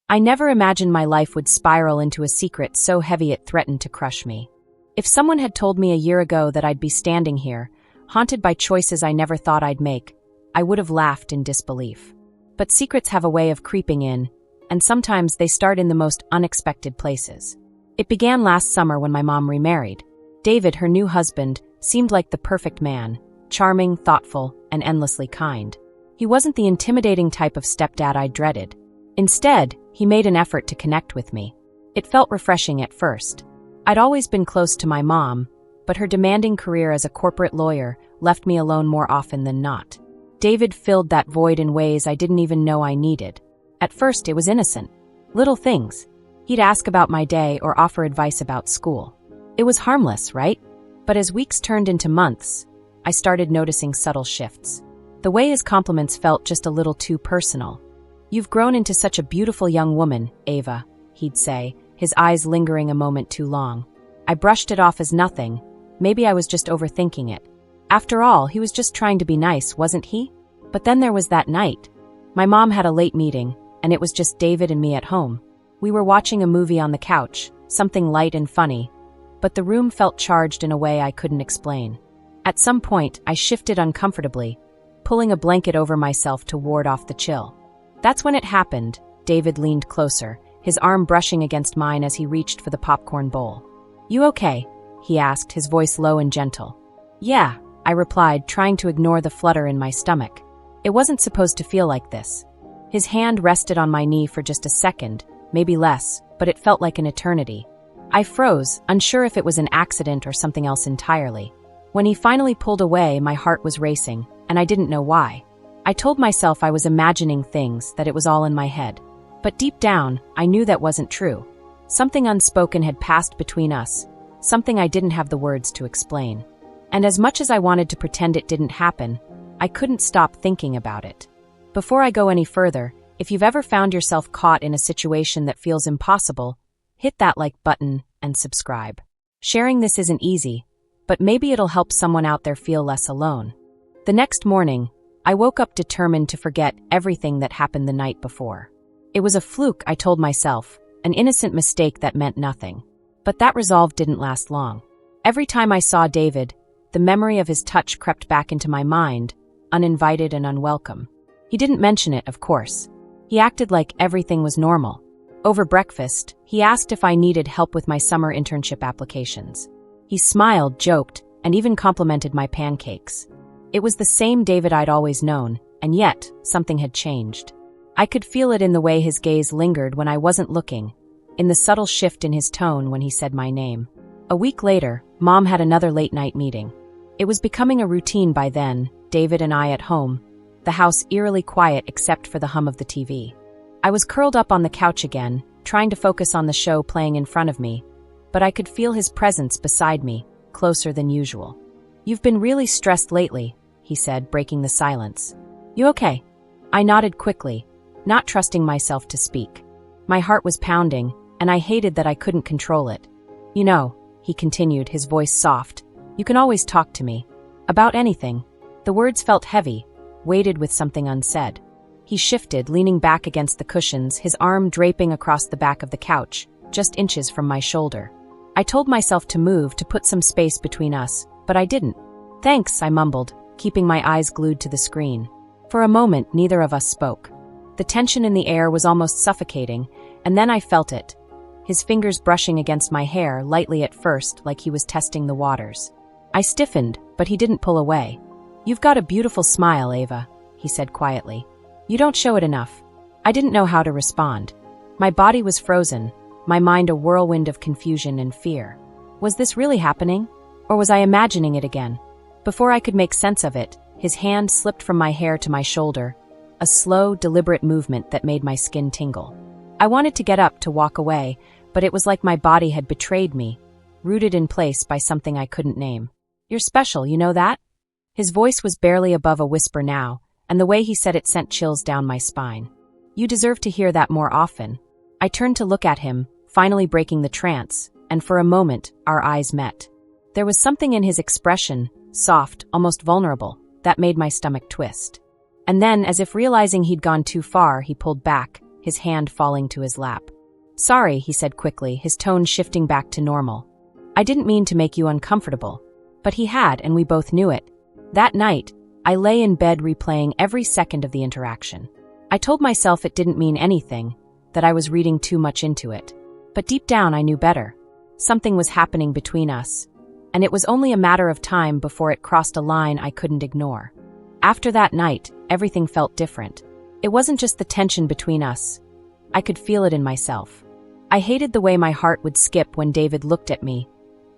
I never imagined my life would spiral into a secret so heavy it threatened to crush me. If someone had told me a year ago that I'd be standing here, haunted by choices I never thought I'd make, I would have laughed in disbelief. But secrets have a way of creeping in, and sometimes they start in the most unexpected places. It began last summer when my mom remarried. David, her new husband, seemed like the perfect man, charming, thoughtful, and endlessly kind. He wasn't the intimidating type of stepdad I dreaded. Instead, he made an effort to connect with me. It felt refreshing at first. I'd always been close to my mom, but her demanding career as a corporate lawyer left me alone more often than not. David filled that void in ways I didn't even know I needed. At first, it was innocent. Little things. He'd ask about my day or offer advice about school. It was harmless, right? But as weeks turned into months, I started noticing subtle shifts. The way his compliments felt just a little too personal. "You've grown into such a beautiful young woman, Ava," he'd say, his eyes lingering a moment too long. I brushed it off as nothing. Maybe I was just overthinking it. After all, he was just trying to be nice, wasn't he? But then there was that night. My mom had a late meeting, and it was just David and me at home. We were watching a movie on the couch, something light and funny, but the room felt charged in a way I couldn't explain. At some point, I shifted uncomfortably, pulling a blanket over myself to ward off the chill. That's when it happened. David leaned closer, his arm brushing against mine as he reached for the popcorn bowl. "You okay?" he asked, his voice low and gentle. "Yeah," I replied, trying to ignore the flutter in my stomach. It wasn't supposed to feel like this. His hand rested on my knee for just a second, maybe less, but it felt like an eternity. I froze, unsure if it was an accident or something else entirely. When he finally pulled away, my heart was racing, and I didn't know why. I told myself I was imagining things, that it was all in my head. But deep down, I knew that wasn't true. Something unspoken had passed between us, something I didn't have the words to explain. And as much as I wanted to pretend it didn't happen, I couldn't stop thinking about it. Before I go any further, if you've ever found yourself caught in a situation that feels impossible, hit that like button and subscribe. Sharing this isn't easy, but maybe it'll help someone out there feel less alone. The next morning, I woke up determined to forget everything that happened the night before. It was a fluke, I told myself, an innocent mistake that meant nothing. But that resolve didn't last long. Every time I saw David, the memory of his touch crept back into my mind, uninvited and unwelcome. He didn't mention it, of course. He acted like everything was normal. Over breakfast, he asked if I needed help with my summer internship applications. He smiled, joked, and even complimented my pancakes. It was the same David I'd always known, and yet, something had changed. I could feel it in the way his gaze lingered when I wasn't looking, in the subtle shift in his tone when he said my name. A week later, Mom had another late-night meeting. It was becoming a routine by then, David and I at home, the house eerily quiet except for the hum of the TV. I was curled up on the couch again, trying to focus on the show playing in front of me, but I could feel his presence beside me, closer than usual. "You've been really stressed lately," he said, breaking the silence. "You okay?" I nodded quickly, not trusting myself to speak. My heart was pounding, and I hated that I couldn't control it. "You know," he continued, his voice soft, "you can always talk to me. About anything." The words felt heavy, weighted with something unsaid. He shifted, leaning back against the cushions, his arm draping across the back of the couch, just inches from my shoulder. I told myself to move, to put some space between us, but I didn't. "Thanks," I mumbled, keeping my eyes glued to the screen. For a moment, neither of us spoke. The tension in the air was almost suffocating, and then I felt it. His fingers brushing against my hair, lightly at first, like he was testing the waters. I stiffened, but he didn't pull away. "You've got a beautiful smile, Ava," he said quietly. "You don't show it enough." I didn't know how to respond. My body was frozen, my mind a whirlwind of confusion and fear. Was this really happening? Or was I imagining it again? Before I could make sense of it, his hand slipped from my hair to my shoulder, a slow, deliberate movement that made my skin tingle. I wanted to get up, to walk away, but it was like my body had betrayed me, rooted in place by something I couldn't name. "You're special, you know that?" His voice was barely above a whisper now, and the way he said it sent chills down my spine. "You deserve to hear that more often." I turned to look at him, finally breaking the trance, and for a moment, our eyes met. There was something in his expression, soft, almost vulnerable, that made my stomach twist. And then, as if realizing he'd gone too far, he pulled back, his hand falling to his lap. "Sorry," he said quickly, his tone shifting back to normal. "I didn't mean to make you uncomfortable." But he had, and we both knew it. That night, I lay in bed replaying every second of the interaction. I told myself it didn't mean anything, that I was reading too much into it. But deep down I knew better. Something was happening between us, and it was only a matter of time before it crossed a line I couldn't ignore. After that night, everything felt different. It wasn't just the tension between us. I could feel it in myself. I hated the way my heart would skip when David looked at me,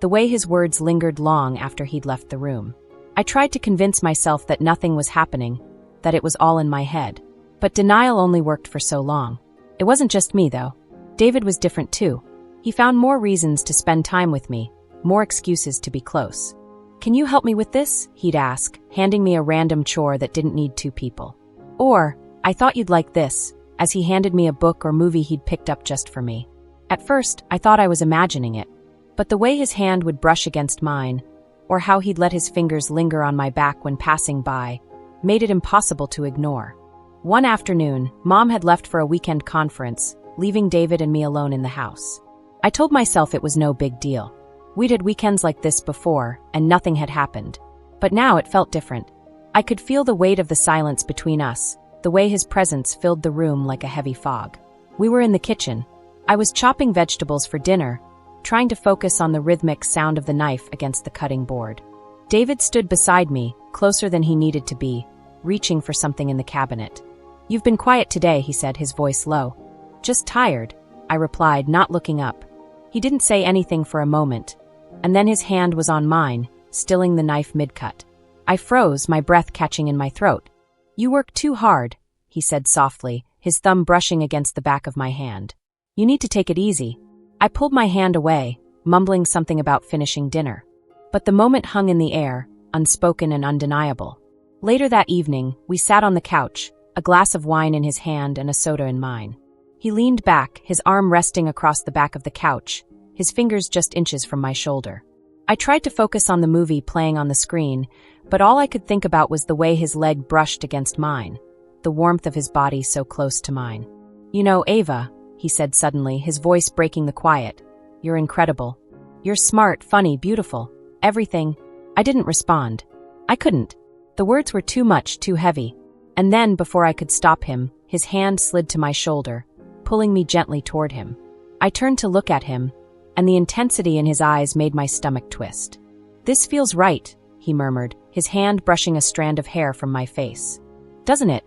the way his words lingered long after he'd left the room. I tried to convince myself that nothing was happening, that it was all in my head. But denial only worked for so long. It wasn't just me, though. David was different too. He found more reasons to spend time with me, more excuses to be close. "Can you help me with this?" he'd ask, handing me a random chore that didn't need two people. Or, "I thought you'd like this," as he handed me a book or movie he'd picked up just for me. At first, I thought I was imagining it, but the way his hand would brush against mine, or how he'd let his fingers linger on my back when passing by, made it impossible to ignore. One afternoon, Mom had left for a weekend conference, leaving David and me alone in the house. I told myself it was no big deal. We'd had weekends like this before, and nothing had happened. But now it felt different. I could feel the weight of the silence between us, the way his presence filled the room like a heavy fog. We were in the kitchen. I was chopping vegetables for dinner, trying to focus on the rhythmic sound of the knife against the cutting board. David stood beside me, closer than he needed to be, reaching for something in the cabinet. "You've been quiet today," he said, his voice low. "Just tired," I replied, not looking up. He didn't say anything for a moment, and then his hand was on mine, stilling the knife mid-cut. I froze, my breath catching in my throat. "You work too hard," he said softly, his thumb brushing against the back of my hand. "You need to take it easy." I pulled my hand away, mumbling something about finishing dinner. But the moment hung in the air, unspoken and undeniable. Later that evening, we sat on the couch, a glass of wine in his hand and a soda in mine. He leaned back, his arm resting across the back of the couch, his fingers just inches from my shoulder. I tried to focus on the movie playing on the screen, but all I could think about was the way his leg brushed against mine, the warmth of his body so close to mine. "You know, Ava," he said suddenly, his voice breaking the quiet, "you're incredible. You're smart, funny, beautiful. Everything." I didn't respond. I couldn't. The words were too much, too heavy. And then, before I could stop him, his hand slid to my shoulder, pulling me gently toward him. I turned to look at him, and the intensity in his eyes made my stomach twist. "This feels right," he murmured, his hand brushing a strand of hair from my face. "Doesn't it?"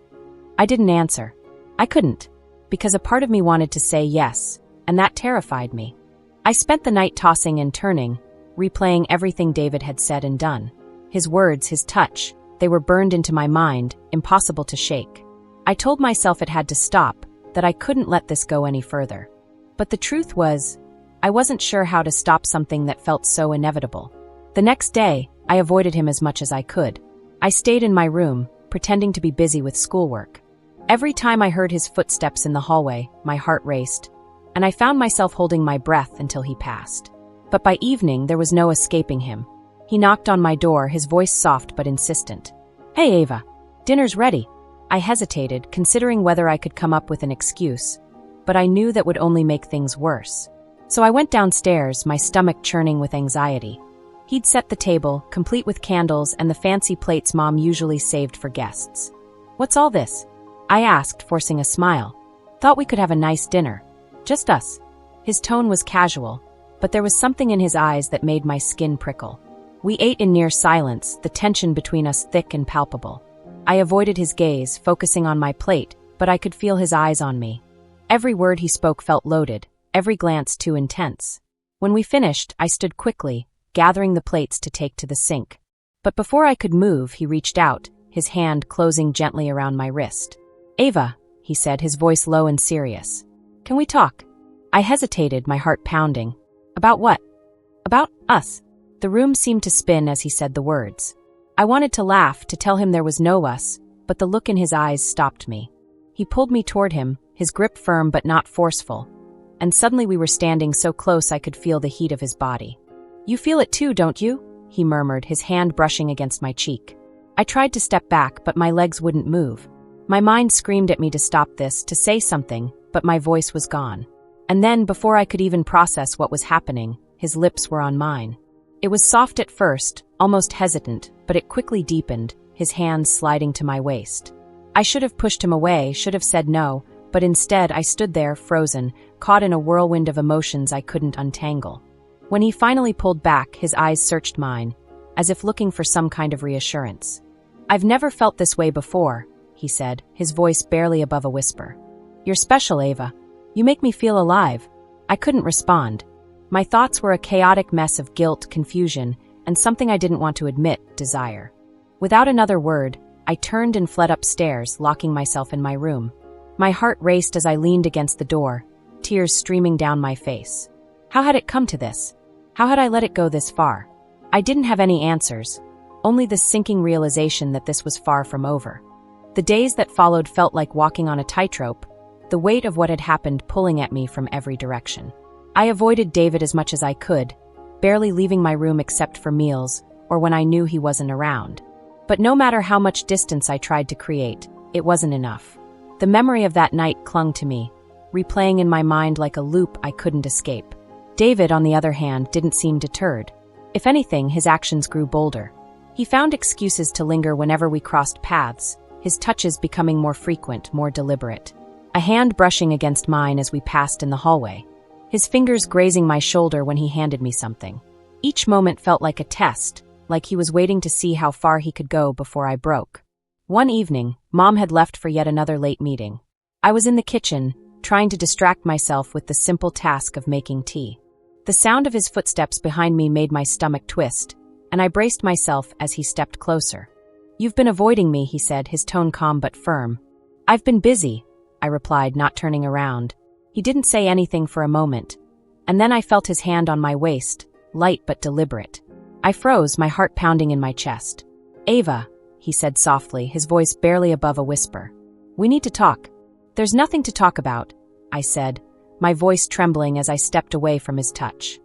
I didn't answer. I couldn't, because a part of me wanted to say yes, and that terrified me. I spent the night tossing and turning, replaying everything David had said and done. His words, his touch, they were burned into my mind, impossible to shake. I told myself it had to stop, that I couldn't let this go any further. But the truth was, I wasn't sure how to stop something that felt so inevitable. The next day, I avoided him as much as I could. I stayed in my room, pretending to be busy with schoolwork. Every time I heard his footsteps in the hallway, my heart raced, and I found myself holding my breath until he passed. But by evening, there was no escaping him. He knocked on my door, his voice soft but insistent. "Hey, Ava, dinner's ready." I hesitated, considering whether I could come up with an excuse, but I knew that would only make things worse. So I went downstairs, my stomach churning with anxiety. He'd set the table, complete with candles and the fancy plates Mom usually saved for guests. "What's all this?" I asked, forcing a smile. "Thought we could have a nice dinner. Just us." His tone was casual, but there was something in his eyes that made my skin prickle. We ate in near silence, the tension between us thick and palpable. I avoided his gaze, focusing on my plate, but I could feel his eyes on me. Every word he spoke felt loaded, every glance too intense. When we finished, I stood quickly, gathering the plates to take to the sink. But before I could move, he reached out, his hand closing gently around my wrist. "Ava," he said, his voice low and serious. "Can we talk?" I hesitated, my heart pounding. "About what?" "About us." The room seemed to spin as he said the words. I wanted to laugh, to tell him there was no us, but the look in his eyes stopped me. He pulled me toward him, his grip firm but not forceful, and suddenly we were standing so close I could feel the heat of his body. "You feel it too, don't you?" he murmured, his hand brushing against my cheek. I tried to step back, but my legs wouldn't move. My mind screamed at me to stop this, to say something, but my voice was gone. And then, before I could even process what was happening, his lips were on mine. It was soft at first, almost hesitant, but it quickly deepened, his hands sliding to my waist. I should have pushed him away, should have said no, but instead I stood there, frozen, caught in a whirlwind of emotions I couldn't untangle. When he finally pulled back, his eyes searched mine, as if looking for some kind of reassurance. "I've never felt this way before," he said, his voice barely above a whisper. "You're special, Ava. You make me feel alive." I couldn't respond. My thoughts were a chaotic mess of guilt, confusion, and something I didn't want to admit, desire. Without another word, I turned and fled upstairs, locking myself in my room. My heart raced as I leaned against the door, tears streaming down my face. How had it come to this? How had I let it go this far? I didn't have any answers, only the sinking realization that this was far from over. The days that followed felt like walking on a tightrope, the weight of what had happened pulling at me from every direction. I avoided David as much as I could, barely leaving my room except for meals or when I knew he wasn't around. But no matter how much distance I tried to create, it wasn't enough. The memory of that night clung to me, replaying in my mind like a loop I couldn't escape. David, on the other hand, didn't seem deterred. If anything, his actions grew bolder. He found excuses to linger whenever we crossed paths, his touches becoming more frequent, more deliberate. A hand brushing against mine as we passed in the hallway. His fingers grazing my shoulder when he handed me something. Each moment felt like a test, like he was waiting to see how far he could go before I broke. One evening, Mom had left for yet another late meeting. I was in the kitchen, trying to distract myself with the simple task of making tea. The sound of his footsteps behind me made my stomach twist, and I braced myself as he stepped closer. "You've been avoiding me," he said, his tone calm but firm. "I've been busy," I replied, not turning around. He didn't say anything for a moment, and then I felt his hand on my waist, light but deliberate. I froze, my heart pounding in my chest. "Ava," he said softly, his voice barely above a whisper. "We need to talk." "There's nothing to talk about," I said, my voice trembling as I stepped away from his touch.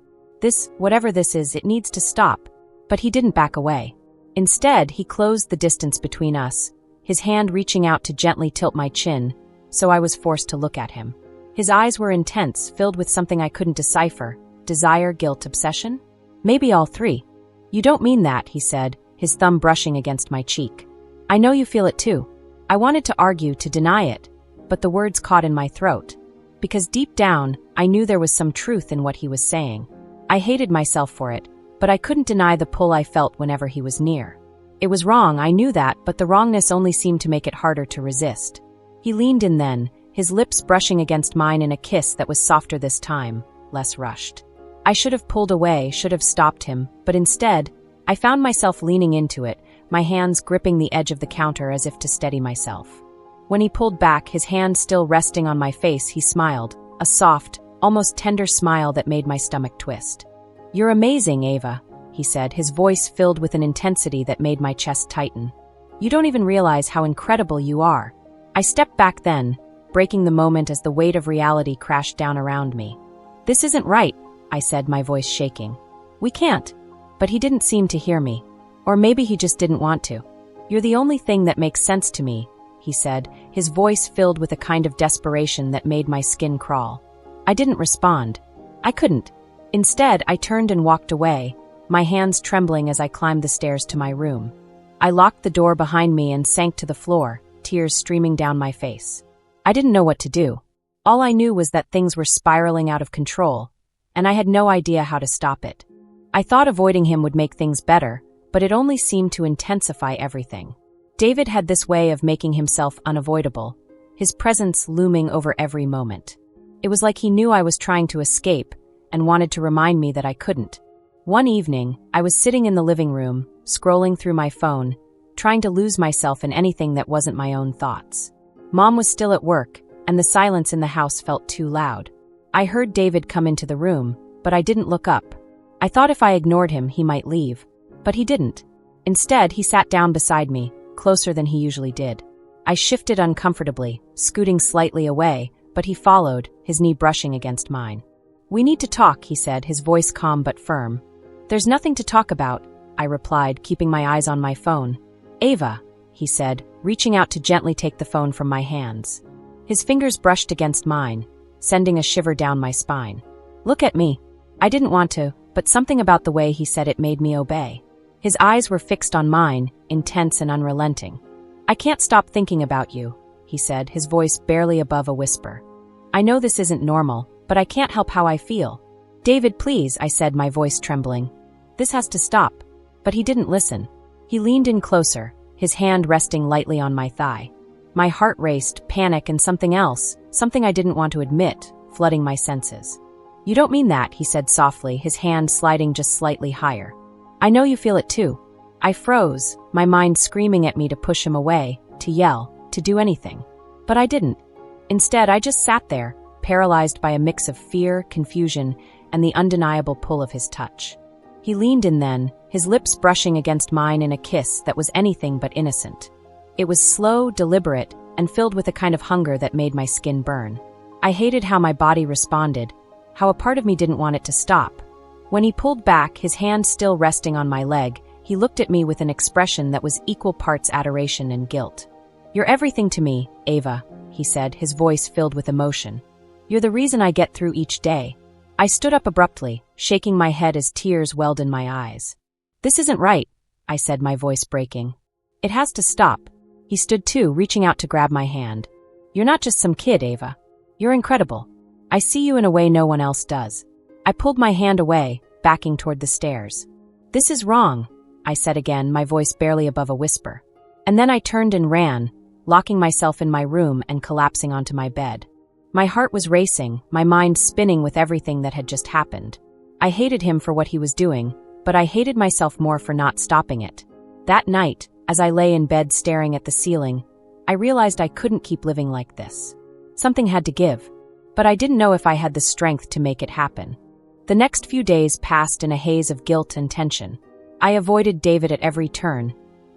Whatever this is, it needs to stop." But he didn't back away. Instead, he closed the distance between us, his hand reaching out to gently tilt my chin, so I was forced to look at him. His eyes were intense, filled with something I couldn't decipher. Desire, guilt, obsession? Maybe all three. "You don't mean that," he said, his thumb brushing against my cheek. "I know you feel it too." I wanted to argue, to deny it, but the words caught in my throat. Because deep down, I knew there was some truth in what he was saying. I hated myself for it, but I couldn't deny the pull I felt whenever he was near. It was wrong, I knew that, but the wrongness only seemed to make it harder to resist. He leaned in then, his lips brushing against mine in a kiss that was softer this time, less rushed. I should have pulled away, should have stopped him, but instead, I found myself leaning into it, my hands gripping the edge of the counter as if to steady myself. When he pulled back, his hand still resting on my face, he smiled, a soft, almost tender smile that made my stomach twist. "You're amazing, Ava," he said, his voice filled with an intensity that made my chest tighten. "You don't even realize how incredible you are." I stepped back then, breaking the moment as the weight of reality crashed down around me. "This isn't right," I said, my voice shaking. "We can't." But he didn't seem to hear me. Or maybe he just didn't want to. "You're the only thing that makes sense to me," he said, his voice filled with a kind of desperation that made my skin crawl. I didn't respond. I couldn't. Instead, I turned and walked away, my hands trembling as I climbed the stairs to my room. I locked the door behind me and sank to the floor, tears streaming down my face. I didn't know what to do. All I knew was that things were spiraling out of control, and I had no idea how to stop it. I thought avoiding him would make things better, but it only seemed to intensify everything. David had this way of making himself unavoidable, his presence looming over every moment. It was like he knew I was trying to escape and wanted to remind me that I couldn't. One evening, I was sitting in the living room, scrolling through my phone, trying to lose myself in anything that wasn't my own thoughts. Mom was still at work, and the silence in the house felt too loud. I heard David come into the room, but I didn't look up. I thought if I ignored him, he might leave. But he didn't. Instead, he sat down beside me, closer than he usually did. I shifted uncomfortably, scooting slightly away, but he followed, his knee brushing against mine. "We need to talk," he said, his voice calm but firm. "There's nothing to talk about," I replied, keeping my eyes on my phone. "Ava," he said, reaching out to gently take the phone from my hands. His fingers brushed against mine, sending a shiver down my spine. "Look at me." I didn't want to, but something about the way he said it made me obey. His eyes were fixed on mine, intense and unrelenting. "I can't stop thinking about you," he said, his voice barely above a whisper. "I know this isn't normal, but I can't help how I feel." "David, please," I said, my voice trembling. "This has to stop." But he didn't listen. He leaned in closer, his hand resting lightly on my thigh. My heart raced, panic and something else, something I didn't want to admit, flooding my senses. "You don't mean that," he said softly, his hand sliding just slightly higher. "I know you feel it too." I froze, my mind screaming at me to push him away, to yell, to do anything. But I didn't. Instead, I just sat there, paralyzed by a mix of fear, confusion, and the undeniable pull of his touch. He leaned in then, his lips brushing against mine in a kiss that was anything but innocent. It was slow, deliberate, and filled with a kind of hunger that made my skin burn. I hated how my body responded, how a part of me didn't want it to stop. When he pulled back, his hand still resting on my leg, he looked at me with an expression that was equal parts adoration and guilt. "You're everything to me, Ava," he said, his voice filled with emotion. "You're the reason I get through each day." I stood up abruptly, shaking my head as tears welled in my eyes. "This isn't right," I said, my voice breaking. "It has to stop." He stood too, reaching out to grab my hand. "You're not just some kid, Ava. You're incredible. I see you in a way no one else does." I pulled my hand away, backing toward the stairs. "This is wrong," I said again, my voice barely above a whisper. And then I turned and ran, locking myself in my room and collapsing onto my bed. My heart was racing, my mind spinning with everything that had just happened. I hated him for what he was doing, but I hated myself more for not stopping it. That night, as I lay in bed staring at the ceiling, I realized I couldn't keep living like this. Something had to give, but I didn't know if I had the strength to make it happen. The next few days passed in a haze of guilt and tension. I avoided David at every turn,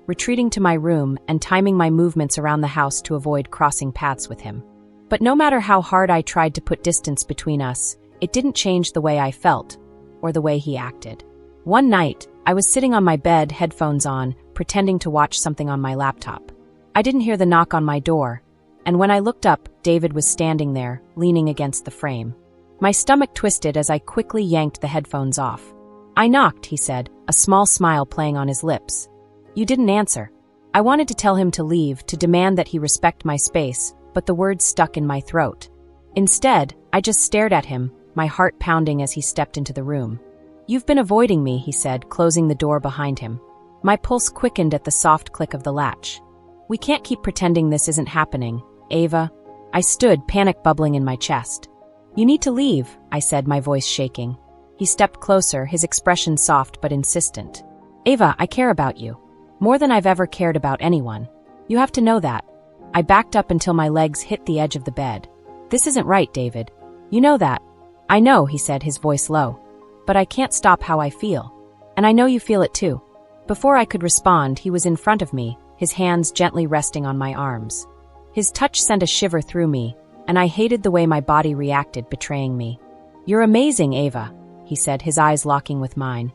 retreating to my room and timing my movements around the house to avoid crossing paths with him. But no matter how hard I tried to put distance between us, it didn't change the way I felt, or the way he acted. One night, I was sitting on my bed, headphones on, pretending to watch something on my laptop. I didn't hear the knock on my door, and when I looked up, David was standing there, leaning against the frame. My stomach twisted as I quickly yanked the headphones off. "I knocked," he said, a small smile playing on his lips. "You didn't answer." I wanted to tell him to leave, to demand that he respect my space, but the words stuck in my throat. Instead, I just stared at him, my heart pounding as he stepped into the room. "You've been avoiding me," he said, closing the door behind him. My pulse quickened at the soft click of the latch. "We can't keep pretending this isn't happening, Ava." I stood, panic bubbling in my chest. "You need to leave," I said, my voice shaking. He stepped closer, his expression soft but insistent. "Ava, I care about you. More than I've ever cared about anyone. You have to know that." I backed up until my legs hit the edge of the bed. "This isn't right, David. You know that." "I know," he said, his voice low. "But I can't stop how I feel. And I know you feel it too." Before I could respond, he was in front of me, his hands gently resting on my arms. His touch sent a shiver through me, and I hated the way my body reacted, betraying me. "You're amazing, Ava," he said, his eyes locking with mine.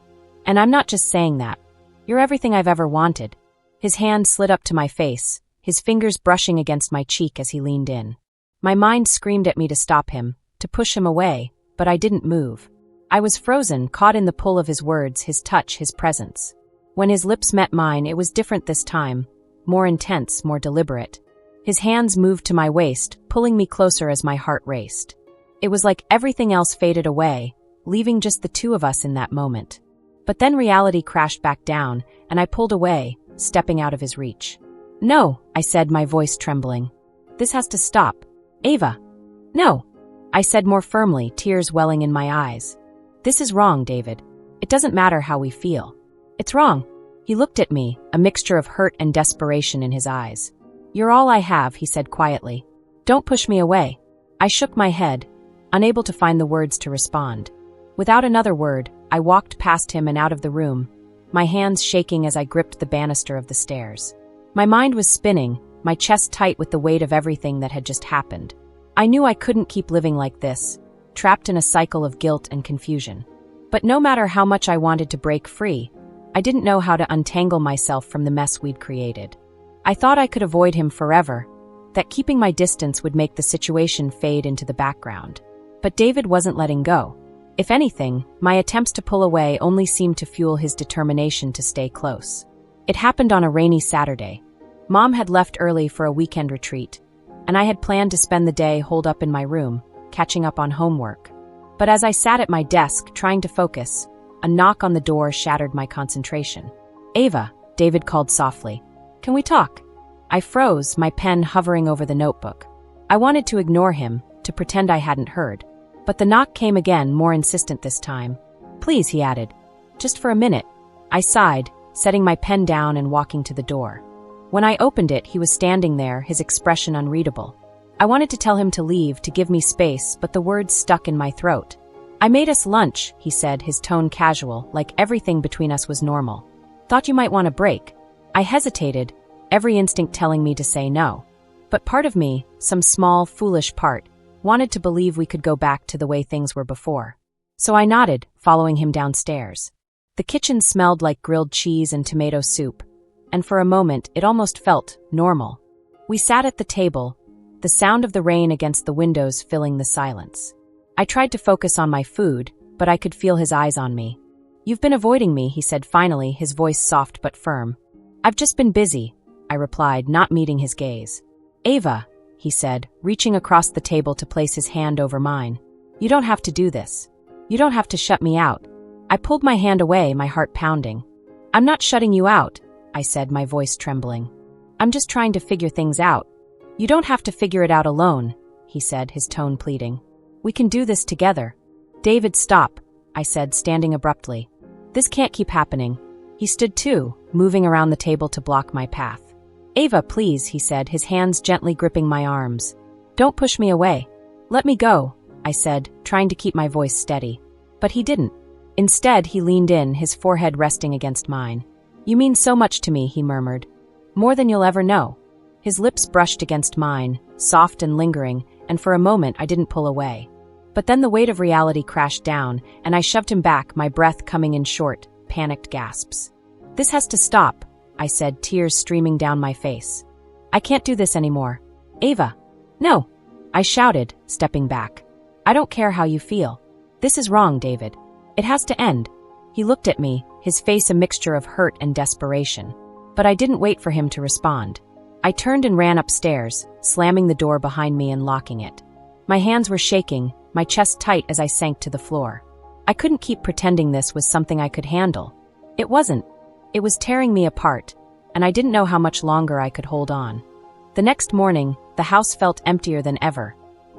"And I'm not just saying that. You're everything I've ever wanted." His hand slid up to my face, his fingers brushing against my cheek as he leaned in. My mind screamed at me to stop him, to push him away, but I didn't move. I was frozen, caught in the pull of his words, his touch, his presence. When his lips met mine, it was different this time, more intense, more deliberate. His hands moved to my waist, pulling me closer as my heart raced. It was like everything else faded away, leaving just the two of us in that moment. But then reality crashed back down, and I pulled away, stepping out of his reach. "No," I said, my voice trembling. "This has to stop. Ava." "No," I said more firmly, tears welling in my eyes. "This is wrong, David. It doesn't matter how we feel. It's wrong." He looked at me, a mixture of hurt and desperation in his eyes. "You're all I have," he said quietly. "Don't push me away." I shook my head, unable to find the words to respond. Without another word, I walked past him and out of the room, my hands shaking as I gripped the banister of the stairs. My mind was spinning, my chest tight with the weight of everything that had just happened. I knew I couldn't keep living like this, trapped in a cycle of guilt and confusion. But no matter how much I wanted to break free, I didn't know how to untangle myself from the mess we'd created. I thought I could avoid him forever, that keeping my distance would make the situation fade into the background. But David wasn't letting go. If anything, my attempts to pull away only seemed to fuel his determination to stay close. It happened on a rainy Saturday. Mom had left early for a weekend retreat, and I had planned to spend the day holed up in my room, catching up on homework. But as I sat at my desk trying to focus, a knock on the door shattered my concentration. "Ava," David called softly. "Can we talk?" I froze, my pen hovering over the notebook. I wanted to ignore him, to pretend I hadn't heard. But the knock came again, more insistent this time. "Please," he added. "Just for a minute." I sighed, setting my pen down and walking to the door. When I opened it, he was standing there, his expression unreadable. I wanted to tell him to leave, to give me space, but the words stuck in my throat. "I made us lunch," he said, his tone casual, like everything between us was normal. "Thought you might want a break." I hesitated, every instinct telling me to say no. But part of me, some small, foolish part, wanted to believe we could go back to the way things were before. So I nodded, following him downstairs. The kitchen smelled like grilled cheese and tomato soup, and for a moment it almost felt normal. We sat at the table, the sound of the rain against the windows filling the silence. I tried to focus on my food, but I could feel his eyes on me. "You've been avoiding me," he said finally, his voice soft but firm. "I've just been busy," I replied, not meeting his gaze. "Ava," he said, reaching across the table to place his hand over mine. "You don't have to do this. You don't have to shut me out." I pulled my hand away, my heart pounding. "I'm not shutting you out," I said, my voice trembling. "I'm just trying to figure things out." "You don't have to figure it out alone," he said, his tone pleading. "We can do this together." "David, stop," I said, standing abruptly. "This can't keep happening." He stood too, moving around the table to block my path. "Ava, please," he said, his hands gently gripping my arms. "Don't push me away." "Let me go," I said, trying to keep my voice steady. But he didn't. Instead, he leaned in, his forehead resting against mine. "You mean so much to me," he murmured. "More than you'll ever know." His lips brushed against mine, soft and lingering, and for a moment I didn't pull away. But then the weight of reality crashed down, and I shoved him back, my breath coming in short, panicked gasps. "This has to stop," I said, tears streaming down my face. "I can't do this anymore." "Ava!" "No!" I shouted, stepping back. "I don't care how you feel. This is wrong, David. It has to end." He looked at me, his face a mixture of hurt and desperation. But I didn't wait for him to respond. I turned and ran upstairs, slamming the door behind me and locking it. My hands were shaking, my chest tight as I sank to the floor. I couldn't keep pretending this was something I could handle. It wasn't. It was tearing me apart, and I didn't know how much longer I could hold on. The next morning, the house felt emptier than ever,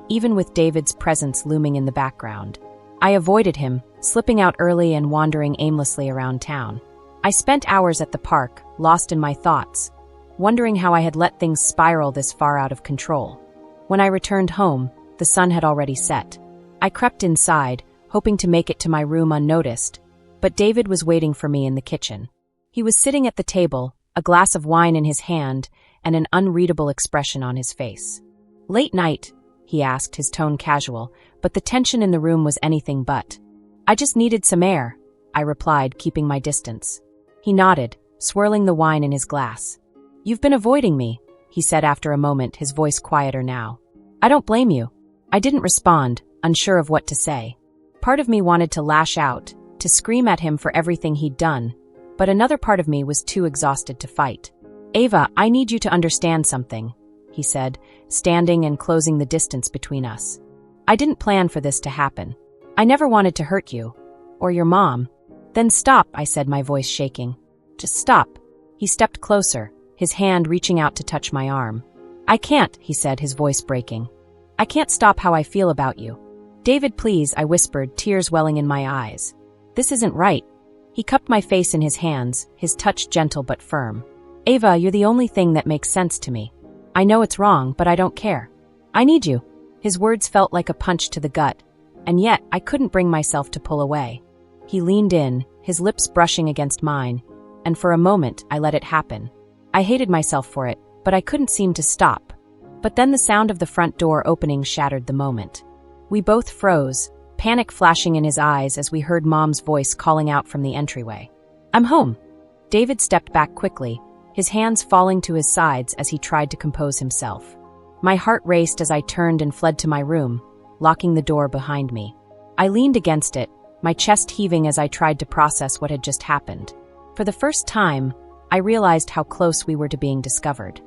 even with David's presence looming in the background. I avoided him, slipping out early and wandering aimlessly around town. I spent hours at the park, lost in my thoughts, wondering how I had let things spiral this far out of control. When I returned home, the sun had already set. I crept inside, hoping to make it to my room unnoticed, but David was waiting for me in the kitchen. He was sitting at the table, a glass of wine in his hand, and an unreadable expression on his face. "Late night?" he asked, his tone casual, but the tension in the room was anything but. "I just needed some air," I replied, keeping my distance. He nodded, swirling the wine in his glass. "You've been avoiding me," he said after a moment, his voice quieter now. "I don't blame you." I didn't respond, unsure of what to say. Part of me wanted to lash out, to scream at him for everything he'd done, but another part of me was too exhausted to fight. "Ava, I need you to understand something," he said, standing and closing the distance between us. "I didn't plan for this to happen. I never wanted to hurt you. Or your mom." "Then stop," I said, my voice shaking. "Just stop." He stepped closer, his hand reaching out to touch my arm. "I can't," he said, his voice breaking. "I can't stop how I feel about you." "David, please," I whispered, tears welling in my eyes. "This isn't right." He cupped my face in his hands, his touch gentle but firm. "Ava, you're the only thing that makes sense to me. I know it's wrong, but I don't care. I need you." His words felt like a punch to the gut, and yet I couldn't bring myself to pull away. He leaned in, his lips brushing against mine, and for a moment I let it happen. I hated myself for it, but I couldn't seem to stop. But then the sound of the front door opening shattered the moment. We both froze, panic flashing in his eyes as we heard Mom's voice calling out from the entryway. "I'm home." David stepped back quickly, his hands falling to his sides as he tried to compose himself. My heart raced as I turned and fled to my room, locking the door behind me. I leaned against it, my chest heaving as I tried to process what had just happened. For the first time, I realized how close we were to being discovered.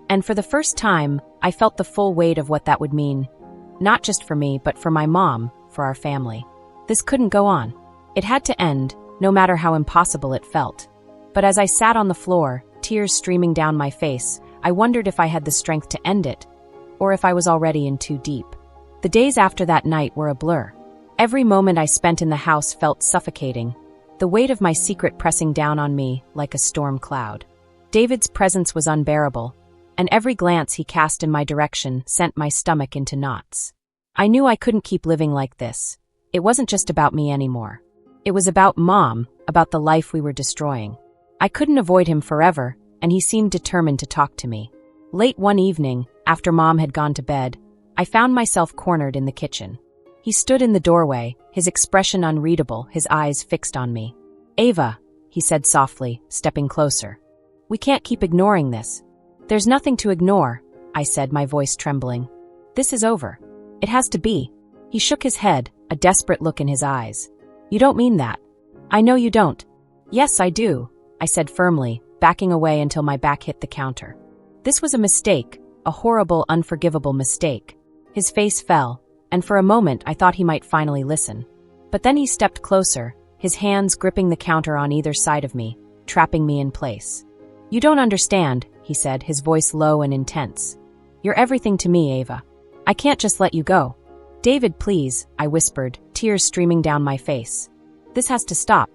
And for the first time, I felt the full weight of what that would mean, not just for me, but for my mom, for our family. This couldn't go on. It had to end, no matter how impossible it felt. But as I sat on the floor, tears streaming down my face, I wondered if I had the strength to end it, or if I was already in too deep. The days after that night were a blur. Every moment I spent in the house felt suffocating, the weight of my secret pressing down on me like a storm cloud. David's presence was unbearable, and every glance he cast in my direction sent my stomach into knots. I knew I couldn't keep living like this. It wasn't just about me anymore. It was about Mom, about the life we were destroying. I couldn't avoid him forever, and he seemed determined to talk to me. Late one evening, after Mom had gone to bed, I found myself cornered in the kitchen. He stood in the doorway, his expression unreadable, his eyes fixed on me. "Ava," he said softly, stepping closer. "We can't keep ignoring this." "There's nothing to ignore," I said, my voice trembling. "This is over. It has to be." He shook his head, a desperate look in his eyes. "You don't mean that." "I know you don't." "Yes, I do," I said firmly, backing away until my back hit the counter. This was a mistake, a horrible, unforgivable mistake. His face fell, and for a moment I thought he might finally listen. But then he stepped closer, his hands gripping the counter on either side of me, trapping me in place. "You don't understand," he said, his voice low and intense. "You're everything to me, Ava. I can't just let you go." "David, please," I whispered, tears streaming down my face. "This has to stop.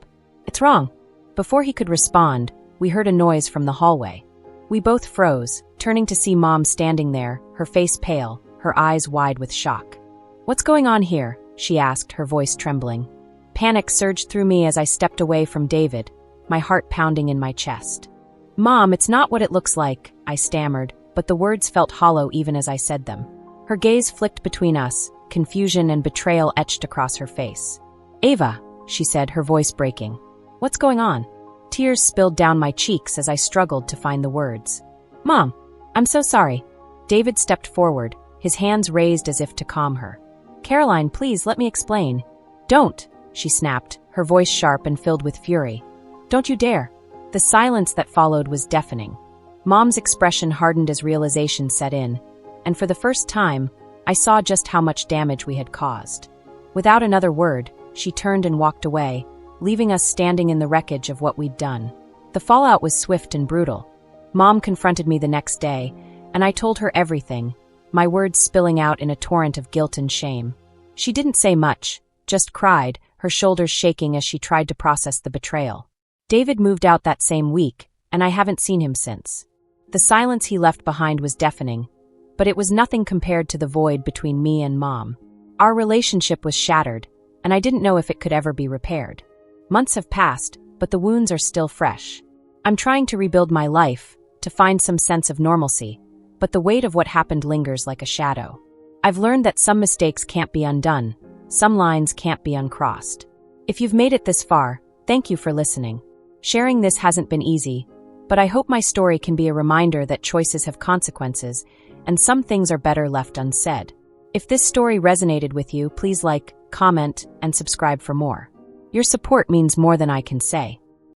It's wrong." Before he could respond, we heard a noise from the hallway. We both froze, turning to see Mom standing there, her face pale, her eyes wide with shock. "What's going on here?" she asked, her voice trembling. Panic surged through me as I stepped away from David, my heart pounding in my chest. "Mom, it's not what it looks like," I stammered, but the words felt hollow even as I said them. Her gaze flicked between us, confusion and betrayal etched across her face. "Ava," she said, her voice breaking. "What's going on?" Tears spilled down my cheeks as I struggled to find the words. "Mom, I'm so sorry." David stepped forward, his hands raised as if to calm her. "Caroline, please let me explain." "Don't," she snapped, her voice sharp and filled with fury. "Don't you dare." The silence that followed was deafening. Mom's expression hardened as realization set in, and for the first time, I saw just how much damage we had caused. Without another word, she turned and walked away, leaving us standing in the wreckage of what we'd done. The fallout was swift and brutal. Mom confronted me the next day, and I told her everything, my words spilling out in a torrent of guilt and shame. She didn't say much, just cried, her shoulders shaking as she tried to process the betrayal. David moved out that same week, and I haven't seen him since. The silence he left behind was deafening, but it was nothing compared to the void between me and Mom. Our relationship was shattered, and I didn't know if it could ever be repaired. Months have passed, but the wounds are still fresh. I'm trying to rebuild my life, to find some sense of normalcy, but the weight of what happened lingers like a shadow. I've learned that some mistakes can't be undone, some lines can't be uncrossed. If you've made it this far, thank you for listening. Sharing this hasn't been easy, but I hope my story can be a reminder that choices have consequences, and some things are better left unsaid. If this story resonated with you, please like, comment, and subscribe for more. Your support means more than I can say.